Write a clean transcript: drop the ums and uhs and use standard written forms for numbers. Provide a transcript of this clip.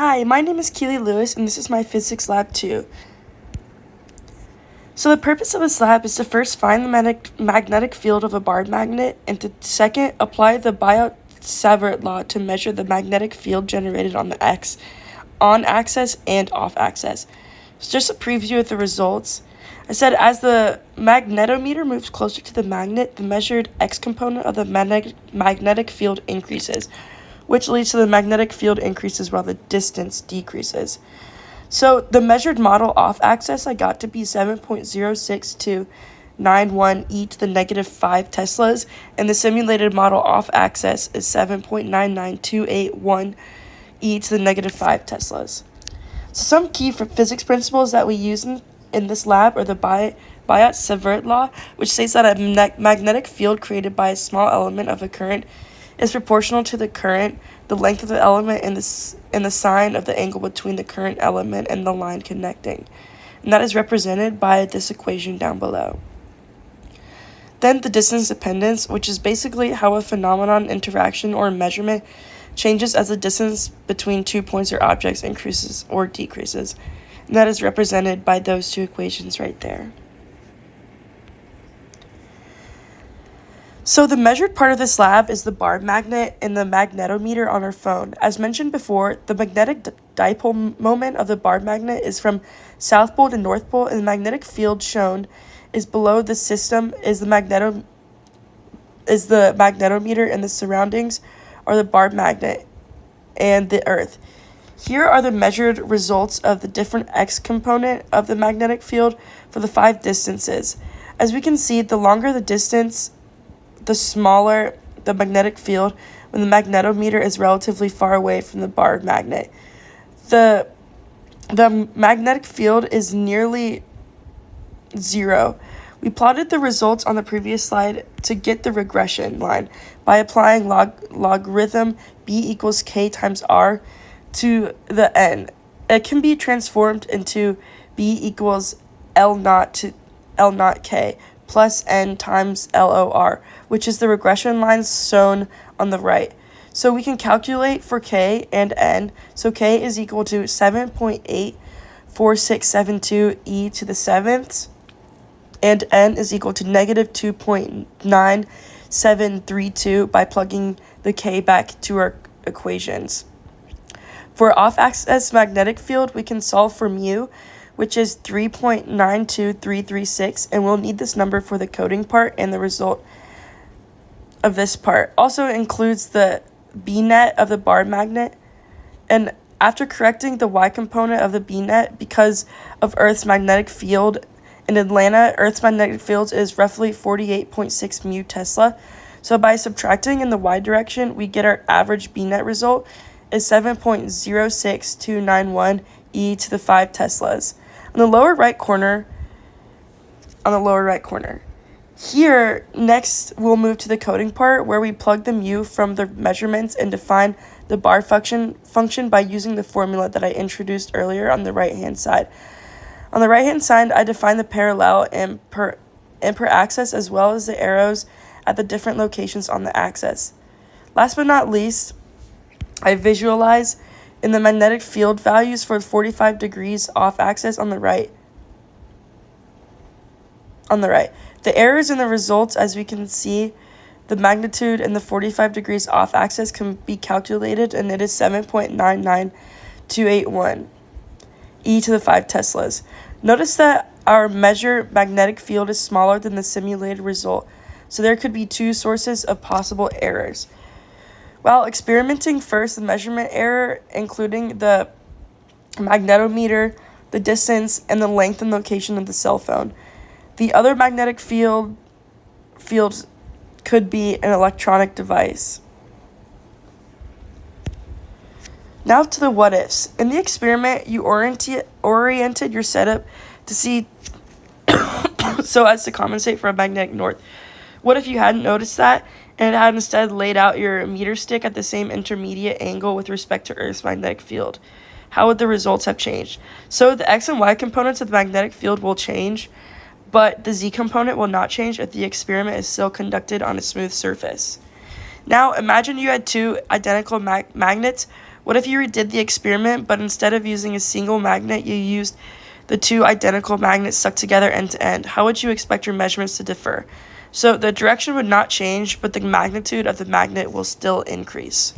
Hi, my name is Keely Lewis, and this is my Physics Lab 2. So the purpose of this lab is to first find the magnetic field of a bar magnet, and to second, apply the Biot-Savart law to measure the magnetic field generated on the on-axis and off-axis. So just a preview of the results. I said as the magnetometer moves closer to the magnet, the measured X component of the magnetic field increases, which leads to the magnetic field increases while the distance decreases. So the measured model off-axis I got to be 7.06291 e to the negative 5 teslas, and the simulated model off-axis is 7.99281 e to the negative 5 teslas. So some key physics principles that we use in this lab are the Biot-Savart law, which states that a magnetic field created by a small element of a current is proportional to the current, the length of the element, and the sine of the angle between the current element and the line connecting. And that is represented by this equation down below. Then the distance dependence, which is basically how a phenomenon, interaction, or measurement changes as the distance between 2 points or objects increases or decreases. And that is represented by those two equations right there. So the measured part of this lab is the bar magnet and the magnetometer on our phone. As mentioned before, the magnetic dipole moment of the bar magnet is from south pole to north pole, and the magnetic field shown is below the system is the magnetometer, and the surroundings are the bar magnet and the earth. Here are the measured results of the different X component of the magnetic field for the 5 distances. As we can see, the longer the distance, the smaller the magnetic field when the magnetometer is relatively far away from the bar magnet. The magnetic field is nearly 0. We plotted the results on the previous slide to get the regression line by applying logarithm b equals k times r to the n. It can be transformed into b equals L naught to L naught k plus n times LOR, which is the regression line shown on the right. So we can calculate for k and n. So k is equal to 7.84672 e to the 7th, and n is equal to negative 2.9732 by plugging the k back to our equations. For off-axis magnetic field, we can solve for mu, which is 3.92336, and we'll need this number for the coding part and the result of this part. Also includes the B net of the bar magnet, and after correcting the Y component of the B net because of Earth's magnetic field, in Atlanta, Earth's magnetic field is roughly 48.6 mu Tesla. So by subtracting in the Y direction, we get our average B net result is 7.06291 e to the 5 teslas. On the lower right corner, here, next, we'll move to the coding part where we plug the mu from the measurements and define the bar function by using the formula that I introduced earlier on the right-hand side. On the right-hand side, I define the parallel and per axis as well as the arrows at the different locations on the axis. Last but not least, I visualize in the magnetic field values for 45 degrees off-axis on the right. The errors in the results, as we can see, the magnitude in the 45 degrees off-axis can be calculated, and it is 7.99281 e to the 5 teslas. Notice that our measured magnetic field is smaller than the simulated result, so there could be 2 sources of possible errors. While experimenting first, the measurement error, including the magnetometer, the distance, and the length and location of the cell phone. The other magnetic fields could be an electronic device. Now to the what ifs. In the experiment, you oriented your setup to see so as to compensate for a magnetic north. What if you hadn't noticed that and had instead laid out your meter stick at the same intermediate angle with respect to Earth's magnetic field? How would the results have changed? So the X and Y components of the magnetic field will change, but the Z component will not change if the experiment is still conducted on a smooth surface. Now imagine you had 2 identical magnets What if you redid the experiment, but instead of using a single magnet, you used the two identical magnets stuck together end to end? How would you expect your measurements to differ? So the direction would not change, but the magnitude of the magnet will still increase.